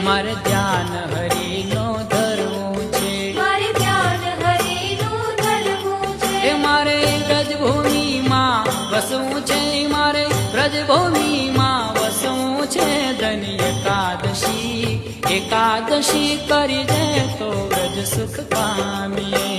મારે ધ્યાન હરિનો ધરવું છે, મારે ધ્યાન હરિનું ધરવું છે. એ મારે વ્રજભૂમિમાં વસવું છે, મારે વ્રજભૂમિમાં વસવું છે. ધની એકાદશી એકાદશી કરી દે તો વ્રજ સુખ પામીએ.